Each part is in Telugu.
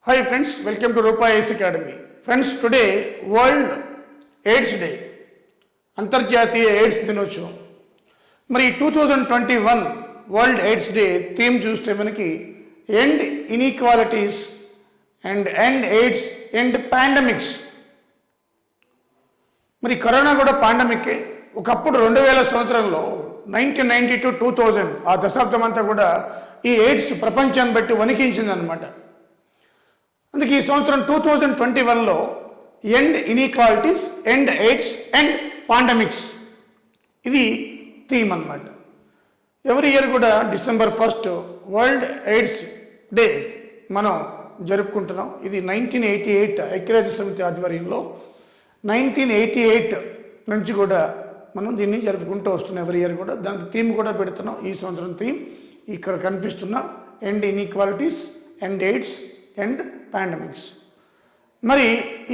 Hi friends, welcome to Rupa ACE Academy. Friends, today World AIDS Day, అంతర్జాతీయ ఎయిడ్స్ దినోత్సవం. మరి 2021 వరల్డ్ ఎయిడ్స్ డే థీమ్ చూస్తే మనకి end inequalities and end AIDS end pandemics. మరి కరోనా కూడా పాండమిక్. ఒకప్పుడు 2000 సంవత్సరంలో 1990 to 2000 ఆ దశాబ్దం అంతా కూడా ఈ ఎయిడ్స్ ప్రపంచాన్ని బట్టి వణికించింది అనమాట. అందుకే ఈ సంవత్సరం 2021లో end inequalities, end AIDS, end pandemics ఇది థీమ్ అన్నమాట. ఎవరి ఇయర్ కూడా December 1 వరల్డ్ ఎయిడ్స్ డే మనం జరుపుకుంటున్నాం. ఇది 1988 ఐక్యరాజ్య సమితి ఆధ్వర్యంలో 1988 నుంచి కూడా మనం దీన్ని జరుపుకుంటూ వస్తున్నాం. ఎవరి ఇయర్ కూడా దానికి థీమ్ కూడా పెడుతున్నాం. ఈ సంవత్సరం థీమ్ ఇక్కడ కనిపిస్తున్న end inequalities, end AIDS, end pandemics. మరి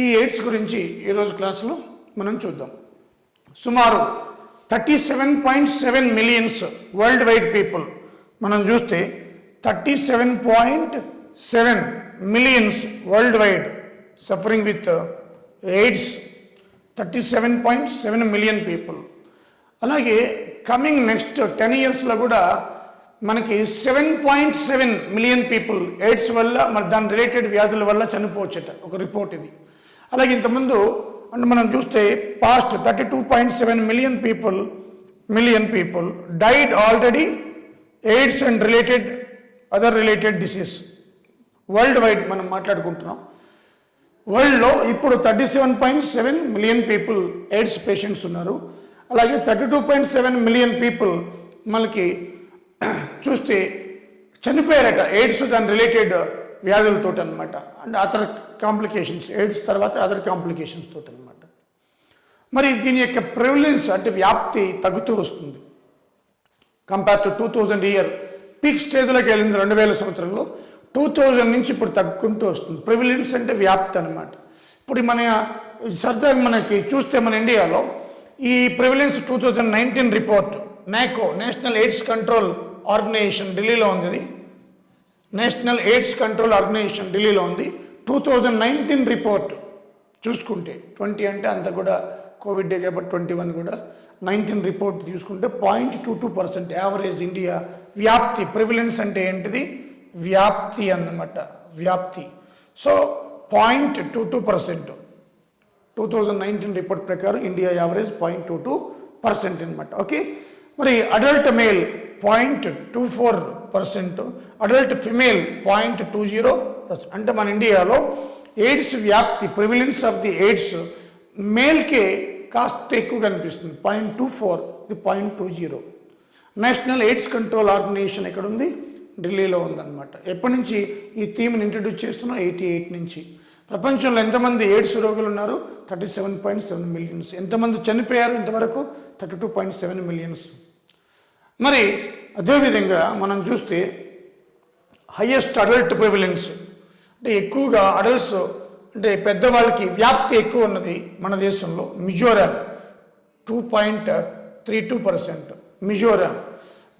ఈ ఎయిడ్స్ గురించి ఈరోజు క్లాసులో మనం చూద్దాం. సుమారు 37.7 మిలియన్స్ వరల్డ్ వైడ్ పీపుల్ మనం చూస్తే 37.7 millions world wide suffering with AIDS. 37.7 million people. అలాగే కమింగ్ నెక్స్ట్ 10 ఇయర్స్లో కూడా మనకి 7.7 మిలియన్ పీపుల్ ఎయిడ్స్ వల్ల మరి దాని రిలేటెడ్ వ్యాధుల వల్ల చనిపోవచ్చట, ఒక రిపోర్ట్ ఇది. అలాగే ఇంతకుముందు అంటే మనం చూస్తే past 32.7 million people died already AIDS and related other related disease. World wide మనం మాట్లాడుకుంటున్నాం. వరల్డ్లో ఇప్పుడు 37.7 మిలియన్ పీపుల్ ఎయిడ్స్ పేషెంట్స్ ఉన్నారు. అలాగే 32.7 మిలియన్ పీపుల్ మనకి చూస్తే చనిపోయారట ఎయిడ్స్ దాని రిలేటెడ్ వ్యాధులతో అనమాట. అండ్ అదర్ కాంప్లికేషన్స్, ఎయిడ్స్ తర్వాత అదర్ కాంప్లికేషన్స్ తోటి అనమాట. మరి దీని యొక్క ప్రివిలెన్స్ అంటే వ్యాప్తి తగ్గుతూ వస్తుంది. కంపేర్ టు 2000 ఇయర్ పీక్ స్టేజ్లోకి వెళ్ళింది 2000 సంవత్సరంలో. 2000 నుంచి ఇప్పుడు తగ్గుకుంటూ వస్తుంది. ప్రివిలెన్స్ అంటే వ్యాప్తి అనమాట. ఇప్పుడు మన సరదాగా మనకి చూస్తే మన ఇండియాలో ఈ ప్రివిలెన్స్ 2019 రిపోర్ట్ నాకో నేషనల్ ఎయిడ్స్ కంట్రోల్ ఆర్గనైజేషన్ ఢిల్లీలో ఉంది. ఇది నేషనల్ ఎయిడ్స్ కంట్రోల్ ఆర్గనైజేషన్ ఢిల్లీలో ఉంది. 2019 రిపోర్ట్ చూసుకుంటే 20 అంటే అంత కూడా కోవిడ్ డే కాబట్టి 21 కూడా 19 రిపోర్ట్ చూసుకుంటే 0.22% యావరేజ్ ఇండియా వ్యాప్తి. ప్రివిలెన్స్ అంటే ఏంటిది? వ్యాప్తి అన్నమాట, వ్యాప్తి. సో 0.22% 2019 రిపోర్ట్ ప్రకారం ఇండియా యావరేజ్ 0.22% అనమాట. ఓకే. మరి అడల్ట్ మేల్ 0.24%, అడల్ట్ ఫిమేల్ 0.20%. అంటే మన ఇండియాలో ఎయిడ్స్ వ్యాప్తి ప్రివిలెన్స్ ఆఫ్ ది ఎయిడ్స్ మేల్కే కాస్త ఎక్కువ కనిపిస్తుంది. 0.24, ఇది 0.20. నేషనల్ ఎయిడ్స్ కంట్రోల్ ఆర్గనైజేషన్ ఎక్కడ ఉంది? ఢిల్లీలో ఉందన్నమాట. ఎప్పటి నుంచి ఈ థీమ్ని ఇంట్రడ్యూస్ చేస్తున్నాం? 88 నుంచి. ప్రపంచంలో ఎంతమంది ఎయిడ్స్ రోగులు ఉన్నారు? 37.7 మిలియన్స్. ఎంతమంది చనిపోయారు ఇంతవరకు? 32.7 మిలియన్స్. మరి అదేవిధంగా మనం చూస్తే హయ్యెస్ట్ అడల్ట్ ప్రివిలెన్స్ అంటే ఎక్కువగా అడల్ట్స్ అంటే పెద్దవాళ్ళకి వ్యాప్తి ఎక్కువ ఉన్నది మన దేశంలో మిజోరాం 2.32%.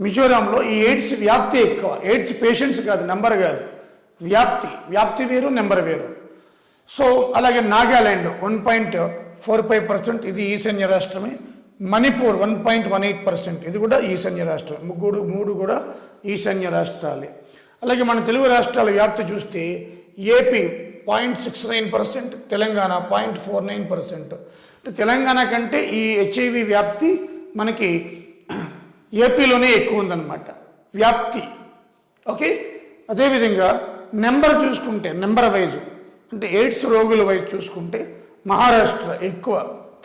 మిజోరాంలో ఈ ఎయిడ్స్ వ్యాప్తి ఎక్కువ. ఎయిడ్స్ పేషెంట్స్ కాదు, నెంబర్ కాదు, వ్యాప్తి వేరు, నెంబర్ వేరు. సో అలాగే నాగాల్యాండ్ 1.45%, ఇది ఈశాన్య రాష్ట్రమే. మణిపూర్ 1.18%, ఇది కూడా ఈశాన్య రాష్ట్రం. మూడు కూడా ఈశాన్య రాష్ట్రాలే. అలాగే మన తెలుగు రాష్ట్రాల వ్యాప్తి చూస్తే ఏపీ 0.69%, తెలంగాణ 0.49%. అంటే తెలంగాణ కంటే ఈ హెచ్ఐవి వ్యాప్తి మనకి ఏపీలోనే ఎక్కువ ఉందన్నమాట వ్యాప్తి. ఓకే. అదేవిధంగా నెంబర్ చూసుకుంటే నెంబర్ వైజ్ అంటే ఎయిడ్స్ రోగుల వైజ్ చూసుకుంటే మహారాష్ట్ర ఎక్కువ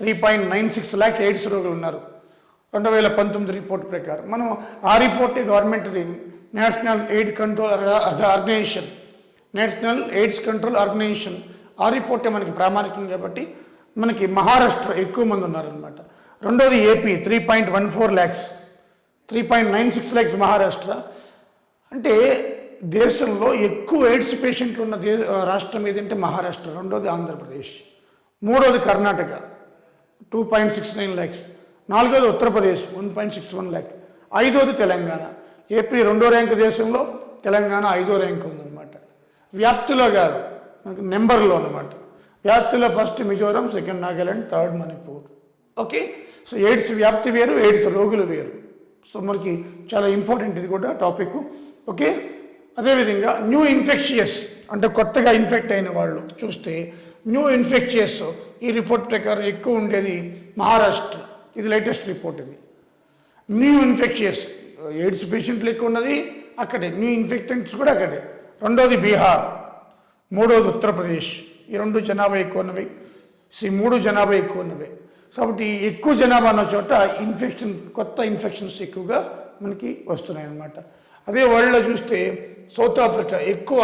3.96 లాక్ ఎయిడ్స్ రోగులు ఉన్నారు 2019 రిపోర్ట్ ప్రకారం. మనం ఆ రిపోర్టే గవర్నమెంట్ది నేషనల్ ఎయిడ్ కంట్రోల్ ఆర్గనైజేషన్ ఆ రిపోర్టే మనకి ప్రామాణికం కాబట్టి మనకి మహారాష్ట్ర ఎక్కువ మంది ఉన్నారనమాట. రెండోది ఏపీ 3.14 ల్యాక్స్, 3.96 ల్యాక్స్ మహారాష్ట్ర. అంటే దేశంలో ఎక్కువ ఎయిడ్స్ పేషెంట్లు ఉన్న రాష్ట్రం ఏదంటే మహారాష్ట్ర. రెండోది ఆంధ్రప్రదేశ్. మూడోది కర్ణాటక 2.69 ల్యాక్స్. నాలుగోది ఉత్తరప్రదేశ్ 1.61 ల్యాక్. ఐదోది తెలంగాణ. ఏపీ 2వ ర్యాంకు దేశంలో, తెలంగాణ 5వ ర్యాంకు ఉందన్నమాట. వ్యాప్తిలో కాదు, మనకి నెంబర్లో అనమాట. వ్యాప్తిలో first Mizoram, second Nagaland, third Manipur. Okay, so AIDS వ్యాప్తి వేరు, ఎయిడ్స్ రోగులు వేరు. సో మనకి చాలా ఇంపార్టెంట్ ఇది కూడా టాపిక్. ఓకే, అదేవిధంగా న్యూ ఇన్ఫెక్షియస్ అంటే కొత్తగా ఇన్ఫెక్ట్ అయిన వాళ్ళు చూస్తే న్యూ ఇన్ఫెక్షియస్ ఈ రిపోర్ట్ ప్రకారం ఎక్కువ ఉండేది మహారాష్ట్ర. ఇది లేటెస్ట్ రిపోర్ట్. ఇది న్యూ ఇన్ఫెక్షియస్ ఎయిడ్స్ పేషెంట్లు ఎక్కువ ఉన్నది అక్కడే, న్యూ ఇన్ఫెక్టెంట్స్ కూడా అక్కడే. రెండోది బీహార్, మూడోది ఉత్తరప్రదేశ్. ఈ రెండు జనాభా ఎక్కువ ఉన్నవి, ఈ మూడు జనాభా ఎక్కువ ఉన్నవి. కాబట్టి ఎక్కువ జనాభా ఉన్న చోట కొత్త ఇన్ఫెక్షన్స్ ఎక్కువగా మనకి వస్తున్నాయి అన్నమాట. అదే వరల్డ్లో చూస్తే సౌత్ ఆఫ్రికా ఎక్కువ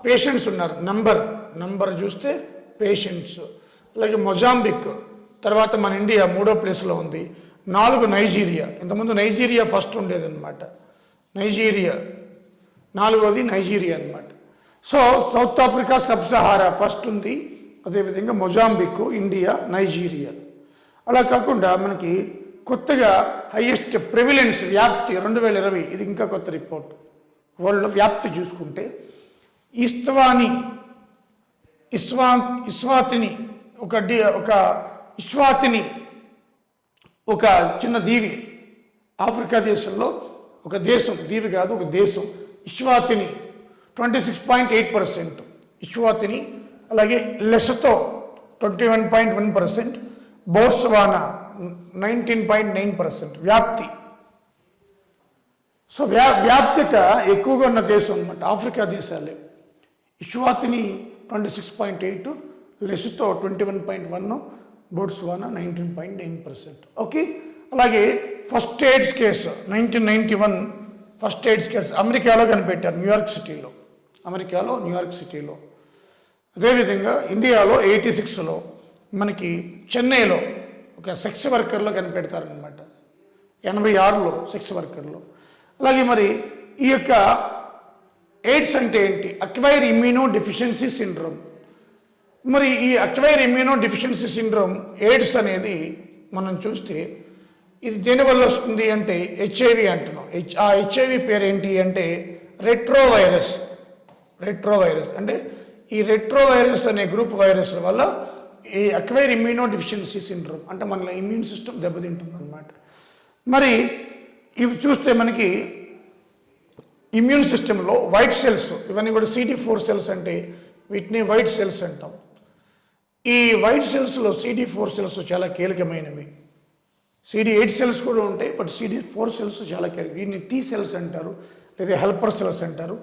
పేషెంట్స్ ఉన్నారు, నంబర్ చూస్తే పేషెంట్స్. అలాగే మొజాంబిక్, తర్వాత మన ఇండియా మూడో ప్లేస్లో ఉంది. 4 నైజీరియా, ఇంతకుముందు నైజీరియా ఫస్ట్ ఉండేదన్నమాట. నైజీరియా 4వది నైజీరియా అనమాట. So south Africa, sub Sahara first ఉంది. అదేవిధంగా మొజాంబిక్, ఇండియా, నైజీరియా. అలా కాకుండా మనకి కొత్తగా హైయెస్ట్ ప్రివిలెన్స్ వ్యాప్తి 2020, ఇది ఇంకా కొత్త రిపోర్ట్. వరల్డ్ వ్యాప్తి చూసుకుంటే ఇస్వాతిని ఒక చిన్న దీవి, ఆఫ్రికా దేశంలో ఒక దేశం, దీవి కాదు ఒక దేశం. ఇస్వాతిని 26.8%, ఇస్వాతిని. అలాగే లెసతో 21.1%, బోట్స్వానా 19.9% వ్యాప్తి. సో వ్యాప్తిక ఎక్కువగా ఉన్న దేశం అనమాట ఆఫ్రికా దేశాలే. ఇస్వాతిని 26.8, లెసతో 21.1, బోట్స్వానా 19.9%. ఓకే, అలాగే first AIDS case 1991 first AIDS case అమెరికాలో కనిపెట్టారు, న్యూయార్క్ సిటీలో. అదేవిధంగా ఇండియాలో 86లో మనకి చెన్నైలో ఒక సెక్స్ వర్కర్లో కనిపెడతారనమాట. 86లో సెక్స్ వర్కర్లో. అలాగే మరి ఈ యొక్క ఎయిడ్స్ అంటే ఏంటి? Acquire immuno deficiency syndrome. మరి ఈ acquire immuno deficiency syndrome AIDS అనేది మనం చూస్తే ఇది దేనివల్ల వస్తుంది అంటే హెచ్ఐవి అంటున్నాం. ఆ హెచ్ఐవి పేరు ఏంటి అంటే రెట్రోవైరస్ అంటే ఈ రెట్రోవైరస్ అనే గ్రూప్ వైరస్ వల్ల ఈ అక్వైర్ ఇమ్యూనో డెఫిషియన్సీ సిండ్రోమ్ అంటే మన ఇమ్యూన్ సిస్టమ్ దెబ్బతింటుంది అనమాట. మరి ఇవి చూస్తే మనకి ఇమ్యూన్ సిస్టంలో వైట్ సెల్స్, ఇవన్నీ కూడా CD4 సెల్స్ అంటే వీటిని వైట్ సెల్స్ అంటాం. ఈ వైట్ సెల్స్లో CD4 సెల్స్ చాలా కీలకమైనవి. CD8 సెల్స్ కూడా ఉంటాయి, బట్ CD4 సెల్స్ చాలా కీలకం. వీటిని T సెల్స్ అంటారు, లేదా హెల్పర్ సెల్స్ అంటారు.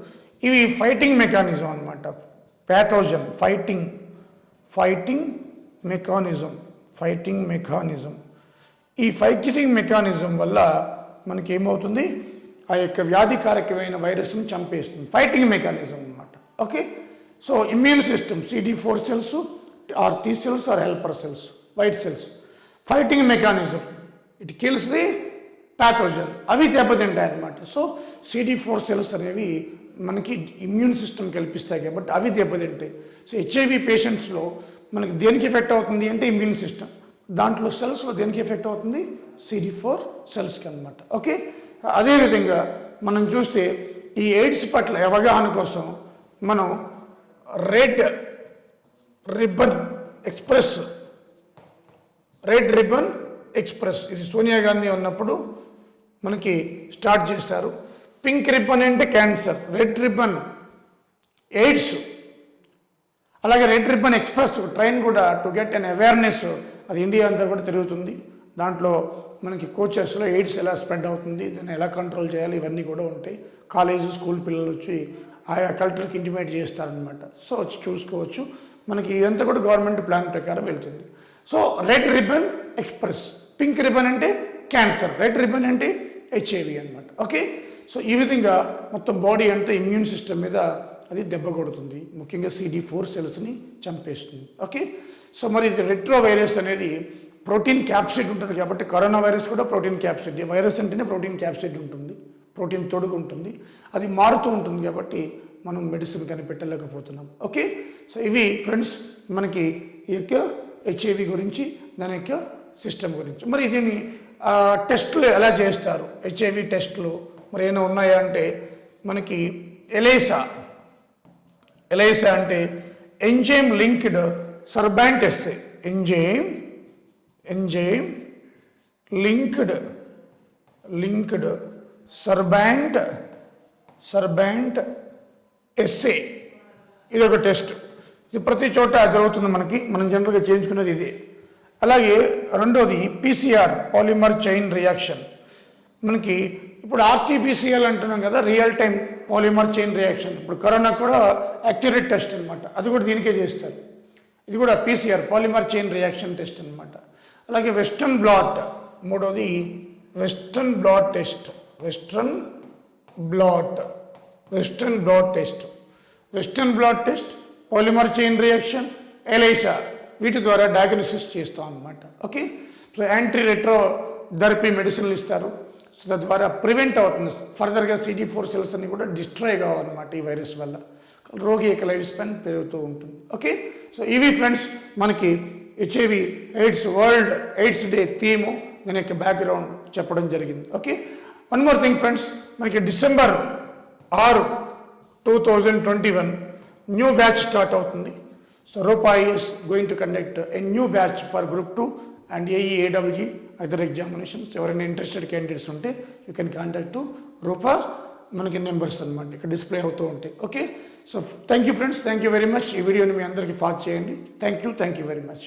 ఇవి ఫైటింగ్ మెకానిజం అనమాట. Pathogen fighting mechanism. ఈ ఫైటింగ్ మెకానిజం వల్ల మనకి ఏమవుతుంది, ఆ యొక్క వ్యాధికారకమైన వైరస్ని చంపేస్తుంది. ఫైటింగ్ మెకానిజం అనమాట. Okay, so immune system CD4 cells are T cells are helper cells, white cells. Fighting mechanism, it kills the pathogen, అవి దెబ్బతింటాయి అనమాట. సో CD4 సెల్స్ అనేవి మనకి ఇమ్యూన్ సిస్టమ్ కల్పిస్తాయి కాబట్టి అవి దెబ్బతింటాయి. సో హెచ్ఐవి పేషెంట్స్లో మనకి దేనికి ఎఫెక్ట్ అవుతుంది అంటే ఇమ్యూన్ సిస్టమ్. దాంట్లో సెల్స్లో దేనికి ఎఫెక్ట్ అవుతుంది? CD4 సెల్స్కి అనమాట. ఓకే, అదేవిధంగా మనం చూస్తే ఈ ఎయిడ్స్ పట్ల అవగాహన కోసం మనం రెడ్ రిబ్బన్ ఎక్స్ప్రెస్ ఇది సోనియా గాంధీ ఉన్నప్పుడు మనకి స్టార్ట్ చేశారు. పింక్ రిబ్బన్ అంటే క్యాన్సర్, రెడ్ రిబ్బన్ ఎయిడ్స్. అలాగే రెడ్ రిబ్బన్ ఎక్స్ప్రెస్ ట్రైన్ కూడా టు గెట్ అన్ అవేర్నెస్, అది ఇండియా అంతా కూడా తిరుగుతుంది. దాంట్లో మనకి కోచెస్లో ఎయిడ్స్ ఎలా స్ప్రెడ్ అవుతుంది, దాన్ని ఎలా కంట్రోల్ చేయాలి, ఇవన్నీ కూడా ఉంటాయి. కాలేజ్ స్కూల్ పిల్లలు వచ్చి ఆయా కలెక్టర్కి ఇంటిమేట్ చేస్తారనమాట. సో వచ్చి చూసుకోవచ్చు. మనకి ఇదంతా కూడా గవర్నమెంట్ ప్లాన్ ప్రకారం వెళ్తుంది. So red ribbon express, pink ribbon అంటే క్యాన్సర్, రెడ్ రిబ్బన్ అంటే హెచ్ఐవి అనమాట. ఓకే, సో ఈ విధంగా మొత్తం బాడీ అంతా ఇమ్యూన్ సిస్టమ్ మీద అది దెబ్బ కొడుతుంది, ముఖ్యంగా CD4 సెల్స్ని చంపేస్తుంది. ఓకే, సో మరి ఇది రెట్రో వైరస్ అనేది ప్రోటీన్ క్యాప్సిడ్ ఉంటుంది కాబట్టి కరోనా వైరస్ కూడా ప్రోటీన్ క్యాప్సిడ్. వైరస్ అంటేనే ప్రోటీన్ క్యాప్సిడ్ ఉంటుంది, ప్రోటీన్ తొడుగు ఉంటుంది, అది మారుతూ ఉంటుంది కాబట్టి మనం మెడిసిన్ కనిపెట్టలేకపోతున్నాం. ఓకే, సో ఇవి ఫ్రెండ్స్ మనకి ఈ యొక్క హెచ్ఐవి గురించి, దాని యొక్క సిస్టమ్ గురించి. మరి దీన్ని టెస్టులు ఎలా చేస్తారు? హెచ్ఐవి టెస్టులు మరి ఏమైనా ఉన్నాయా అంటే మనకి ఎలైసా అంటే enzyme linked sorbent assay, enzyme linked sorbent assay, ఇది ఒక టెస్ట్. ఇది ప్రతి చోట జరుగుతుంది మనకి, మనం జనరల్గా చేయించుకునేది ఇదే. అలాగే రెండోది పీసీఆర్, పాలిమర్ చైన్ రియాక్షన్. మనకి ఇప్పుడు ఆర్టీపీసీఎల్ అంటున్నాం కదా, real time polymerase chain reaction. ఇప్పుడు కరోనా కూడా యాక్యురేట్ టెస్ట్ అనమాట, అది కూడా దీనికే చేస్తారు. ఇది కూడా PCR, polymerase chain reaction test అనమాట. అలాగే వెస్ట్రన్ బ్లాట్, మూడోది western blot test. Western blot test, polymerase chain reaction, ELISA, వీటి ద్వారా డయాగ్నోసిస్ చేస్తాం అనమాట. ఓకే, సో యాంటీ రెట్రోథెరపీ మెడిసిన్లు ఇస్తారు. సో తద్వారా ప్రివెంట్ అవుతుంది, ఫర్దర్గా CD4 సెల్స్ అన్ని కూడా డిస్ట్రాయ్ కావాలన్నమాట ఈ వైరస్ వల్ల. రోగి యొక్క లైఫ్ స్పాన్ పెరుగుతూ ఉంటుంది. ఓకే, సో ఇవి ఫ్రెండ్స్ మనకి HIV AIDS world AIDS day theme, దాని యొక్క బ్యాక్గ్రౌండ్ చెప్పడం జరిగింది. Okay, one more thing friends, మనకి December 6, 2021 న్యూ బ్యాచ్ స్టార్ట్ అవుతుంది. So Rupa is going to conduct a new batch for Group 2 and AE, AWG other examinations. ఎవరైనా ఇంట్రెస్టెడ్ క్యాండిడేట్స్ ఉంటే యూ కెన్ కాంటాక్ట్ రూపా, మనకి నెంబర్స్ అనమాట ఇక్కడ డిస్ప్లే అవుతూ ఉంటాయి. Okay, so thank you friends, thank you very much. ఈ వీడియోని మీ అందరికీ ఫాస్ట్ చేయండి. Thank you very much.